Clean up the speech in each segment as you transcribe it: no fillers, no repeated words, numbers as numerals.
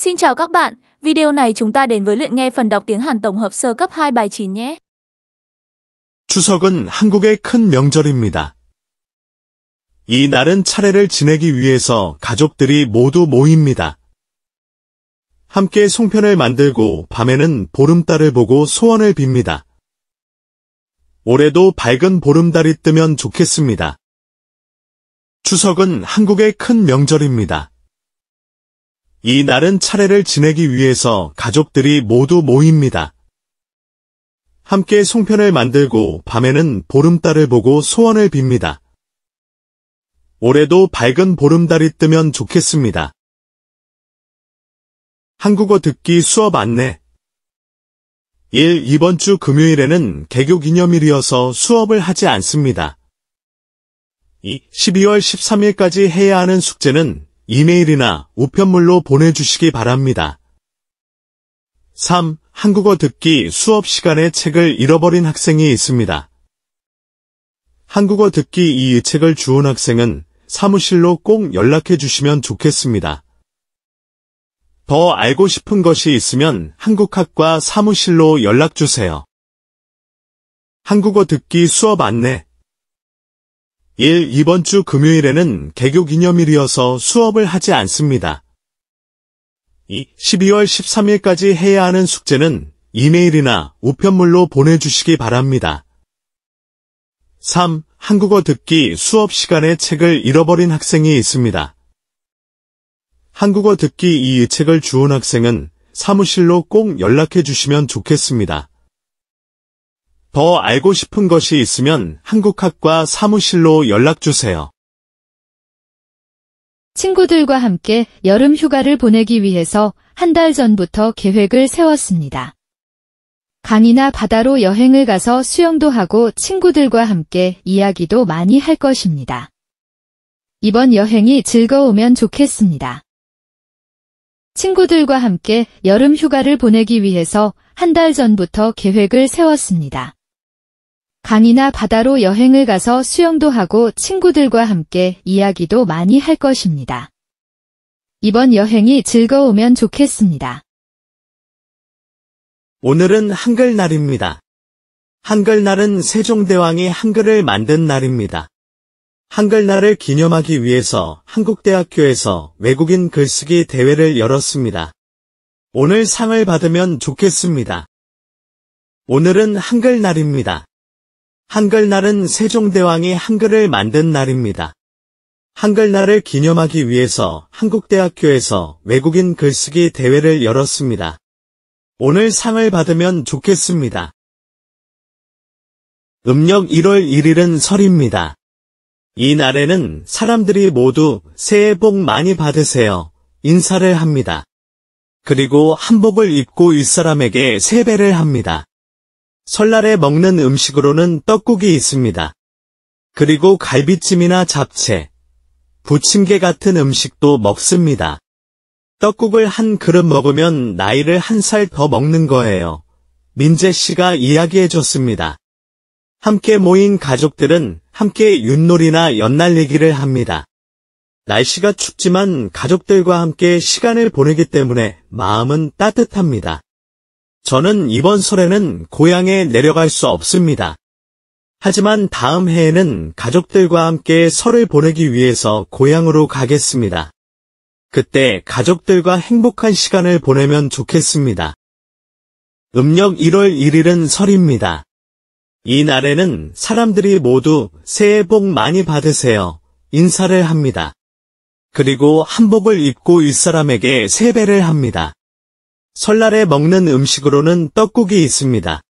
Xin chào các bạn, video này chúng ta đến với luyện nghe phần đọc tiếng Hàn tổng hợp sơ cấp 2 bài 9 nhé. 추석은 한국의 큰 명절입니다. 이 날은 차례를 지내기 위해서 가족들이 모두 모입니다. 함께 송편을 만들고 밤에는 보름달을 보고 소원을 빕니다. 올해도 밝은 보름달이 뜨면 좋겠습니다. 추석은 한국의 큰 명절입니다. 이 날은 차례를 지내기 위해서 가족들이 모두 모입니다. 함께 송편을 만들고 밤에는 보름달을 보고 소원을 빕니다. 올해도 밝은 보름달이 뜨면 좋겠습니다. 한국어 듣기 수업 안내 1. 이번 주 금요일에는 개교 기념일이어서 수업을 하지 않습니다. 2. 12월 13일까지 해야 하는 숙제는 이메일이나 우편물로 보내주시기 바랍니다. 3. 한국어 듣기 수업 시간에 책을 잃어버린 학생이 있습니다. 한국어 듣기 이 책을 주운 학생은 사무실로 꼭 연락해 주시면 좋겠습니다. 더 알고 싶은 것이 있으면 한국학과 사무실로 연락 주세요. 한국어 듣기 수업 안내 1. 이번 주 금요일에는 개교 기념일이어서 수업을 하지 않습니다. 2. 12월 13일까지 해야 하는 숙제는 이메일이나 우편물로 보내주시기 바랍니다. 3. 한국어 듣기 수업 시간에 책을 잃어버린 학생이 있습니다. 한국어 듣기 이 책을 주운 학생은 사무실로 꼭 연락해 주시면 좋겠습니다. 더 알고 싶은 것이 있으면 한국학과 사무실로 연락 주세요. 친구들과 함께 여름 휴가를 보내기 위해서 한 달 전부터 계획을 세웠습니다. 강이나 바다로 여행을 가서 수영도 하고 친구들과 함께 이야기도 많이 할 것입니다. 이번 여행이 즐거우면 좋겠습니다. 친구들과 함께 여름 휴가를 보내기 위해서 한 달 전부터 계획을 세웠습니다. 강이나 바다로 여행을 가서 수영도 하고 친구들과 함께 이야기도 많이 할 것입니다. 이번 여행이 즐거우면 좋겠습니다. 오늘은 한글날입니다. 한글날은 세종대왕이 한글을 만든 날입니다. 한글날을 기념하기 위해서 한국대학교에서 외국인 글쓰기 대회를 열었습니다. 오늘 상을 받으면 좋겠습니다. 오늘은 한글날입니다. 한글날은 세종대왕이 한글을 만든 날입니다. 한글날을 기념하기 위해서 한국대학교에서 외국인 글쓰기 대회를 열었습니다. 오늘 상을 받으면 좋겠습니다. 음력 1월 1일은 설입니다. 이 날에는 사람들이 모두 새해 복 많이 받으세요. 인사를 합니다. 그리고 한복을 입고 윗사람에게 세배를 합니다. 설날에 먹는 음식으로는 떡국이 있습니다. 그리고 갈비찜이나 잡채, 부침개 같은 음식도 먹습니다. 떡국을 한 그릇 먹으면 나이를 한 살 더 먹는 거예요. 민재 씨가 이야기해줬습니다. 함께 모인 가족들은 함께 윷놀이나 연날리기를 합니다. 날씨가 춥지만 가족들과 함께 시간을 보내기 때문에 마음은 따뜻합니다. 저는 이번 설에는 고향에 내려갈 수 없습니다. 하지만 다음 해에는 가족들과 함께 설을 보내기 위해서 고향으로 가겠습니다. 그때 가족들과 행복한 시간을 보내면 좋겠습니다. 음력 1월 1일은 설입니다. 이 날에는 사람들이 모두 새해 복 많이 받으세요. 인사를 합니다. 그리고 한복을 입고 윗사람에게 세배를 합니다. 설날에 먹는 음식으로는 떡국이 있습니다.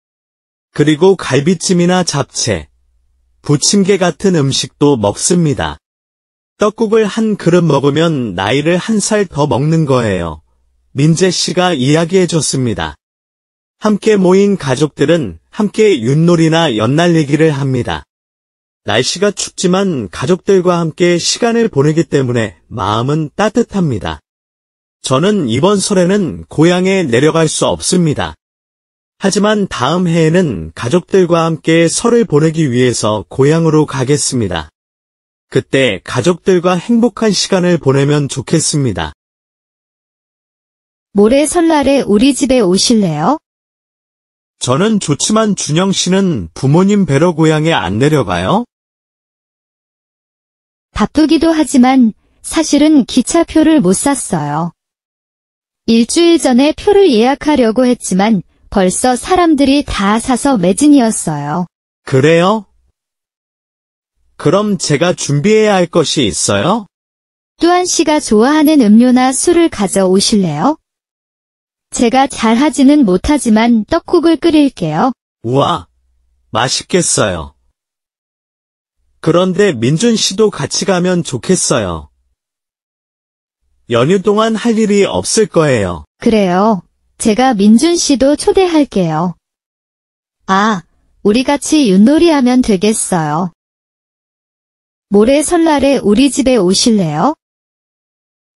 그리고 갈비찜이나 잡채, 부침개 같은 음식도 먹습니다. 떡국을 한 그릇 먹으면 나이를 한 살 더 먹는 거예요. 민재 씨가 이야기해줬습니다. 함께 모인 가족들은 함께 윷놀이나 연날리기를 합니다. 날씨가 춥지만 가족들과 함께 시간을 보내기 때문에 마음은 따뜻합니다. 저는 이번 설에는 고향에 내려갈 수 없습니다. 하지만 다음 해에는 가족들과 함께 설을 보내기 위해서 고향으로 가겠습니다. 그때 가족들과 행복한 시간을 보내면 좋겠습니다. 모레 설날에 우리 집에 오실래요? 저는 좋지만 준영 씨는 부모님 뵈러 고향에 안 내려가요? 바쁘기도 하지만 사실은 기차표를 못 샀어요. 일주일 전에 표를 예약하려고 했지만 벌써 사람들이 다 사서 매진이었어요. 그래요? 그럼 제가 준비해야 할 것이 있어요? 뚜한 씨가 좋아하는 음료나 술을 가져오실래요? 제가 잘하지는 못하지만 떡국을 끓일게요. 우와, 맛있겠어요. 그런데 민준 씨도 같이 가면 좋겠어요. 연휴 동안 할 일이 없을 거예요. 그래요. 제가 민준 씨도 초대할게요. 아, 우리 같이 윷놀이 하면 되겠어요. 모레 설날에 우리 집에 오실래요?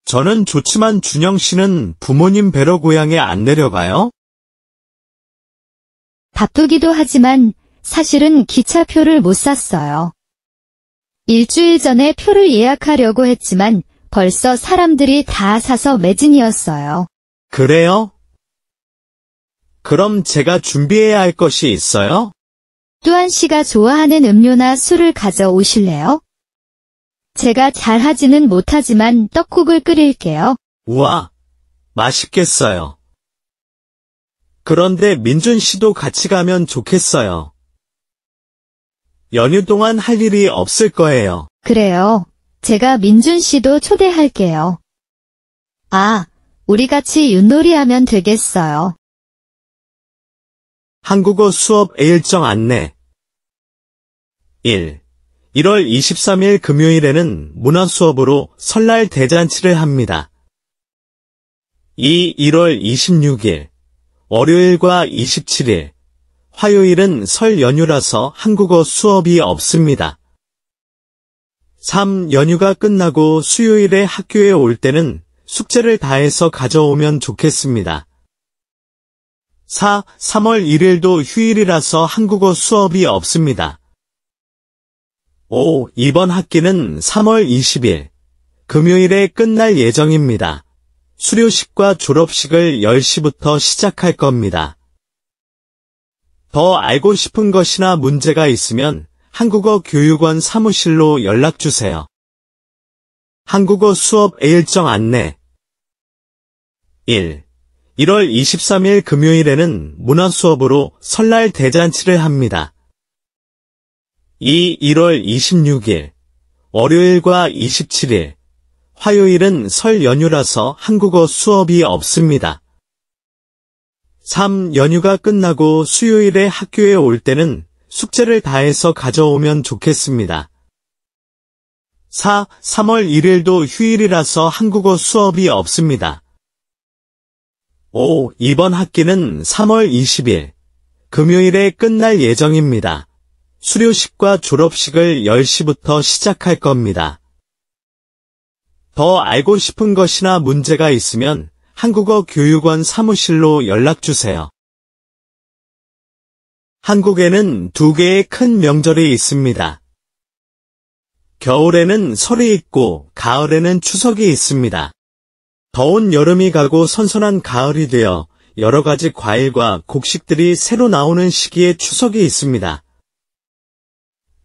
저는 좋지만 준영 씨는 부모님 뵈러 고향에 안 내려가요? 바쁘기도 하지만 사실은 기차표를 못 샀어요. 일주일 전에 표를 예약하려고 했지만 벌써 사람들이 다 사서 매진이었어요. 그래요? 그럼 제가 준비해야 할 것이 있어요? 뚜한 씨가 좋아하는 음료나 술을 가져오실래요? 제가 잘하지는 못하지만 떡국을 끓일게요. 우와, 맛있겠어요. 그런데 민준 씨도 같이 가면 좋겠어요. 연휴 동안 할 일이 없을 거예요. 그래요. 제가 민준 씨도 초대할게요. 아, 우리 같이 윷놀이 하면 되겠어요. 한국어 수업 일정 안내 1. 1월 23일 금요일에는 문화 수업으로 설날 대잔치를 합니다. 2. 1월 26일 월요일과 27일 화요일은 설 연휴라서 한국어 수업이 없습니다. 3. 연휴가 끝나고 수요일에 학교에 올 때는 숙제를 다해서 가져오면 좋겠습니다. 4. 3월 1일도 휴일이라서 한국어 수업이 없습니다. 5. 이번 학기는 3월 20일 금요일에 끝날 예정입니다. 수료식과 졸업식을 10시부터 시작할 겁니다. 더 알고 싶은 것이나 문제가 있으면 한국어 교육원 사무실로 연락주세요. 한국어 수업 일정 안내 1. 1월 23일 금요일에는 문화 수업으로 설날 대잔치를 합니다. 2. 1월 26일 월요일과 27일 화요일은 설 연휴라서 한국어 수업이 없습니다. 3. 연휴가 끝나고 수요일에 학교에 올 때는 숙제를 다해서 가져오면 좋겠습니다. 4. 3월 1일도 휴일이라서 한국어 수업이 없습니다. 5. 이번 학기는 3월 20일 금요일에 끝날 예정입니다. 수료식과 졸업식을 10시부터 시작할 겁니다. 더 알고 싶은 것이나 문제가 있으면 한국어 교육원 사무실로 연락주세요. 한국에는 2개의 큰 명절이 있습니다. 겨울에는 설이 있고 가을에는 추석이 있습니다. 더운 여름이 가고 선선한 가을이 되어 여러 가지 과일과 곡식들이 새로 나오는 시기에 추석이 있습니다.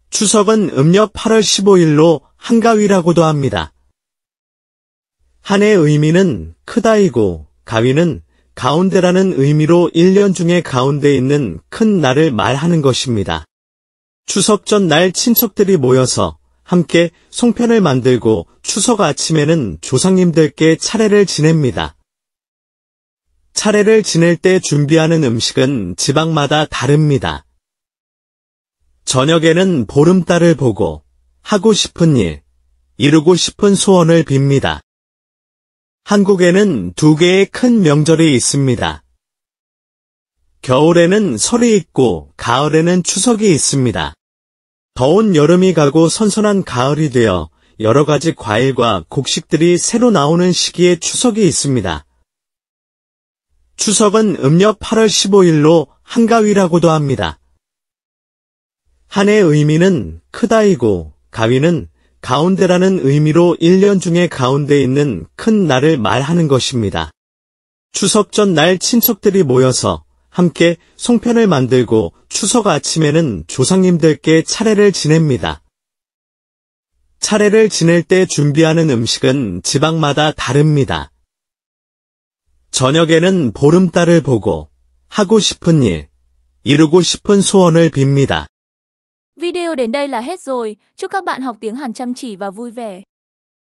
추석은 음력 8월 15일로 한가위라고도 합니다. 한의 의미는 크다이고 가위는 가운데라는 의미로 1년 중에 가운데 있는 큰 날을 말하는 것입니다. 추석 전날 친척들이 모여서 함께 송편을 만들고 추석 아침에는 조상님들께 차례를 지냅니다. 차례를 지낼 때 준비하는 음식은 지방마다 다릅니다. 저녁에는 보름달을 보고 하고 싶은 일, 이루고 싶은 소원을 빕니다. 한국에는 2개의 큰 명절이 있습니다. 겨울에는 설이 있고 가을에는 추석이 있습니다. 더운 여름이 가고 선선한 가을이 되어 여러 가지 과일과 곡식들이 새로 나오는 시기에 추석이 있습니다. 추석은 음력 8월 15일로 한가위라고도 합니다. 한의 의미는 크다이고 가위는 가운데라는 의미로 1년 중에 가운데 있는 큰 날을 말하는 것입니다. 추석 전날 친척들이 모여서 함께 송편을 만들고 추석 아침에는 조상님들께 차례를 지냅니다. 차례를 지낼 때 준비하는 음식은 지방마다 다릅니다. 저녁에는 보름달을 보고 하고 싶은 일, 이루고 싶은 소원을 빕니다. Video đến đây là hết rồi. Chúc các bạn học tiếng Hàn chăm chỉ và vui vẻ.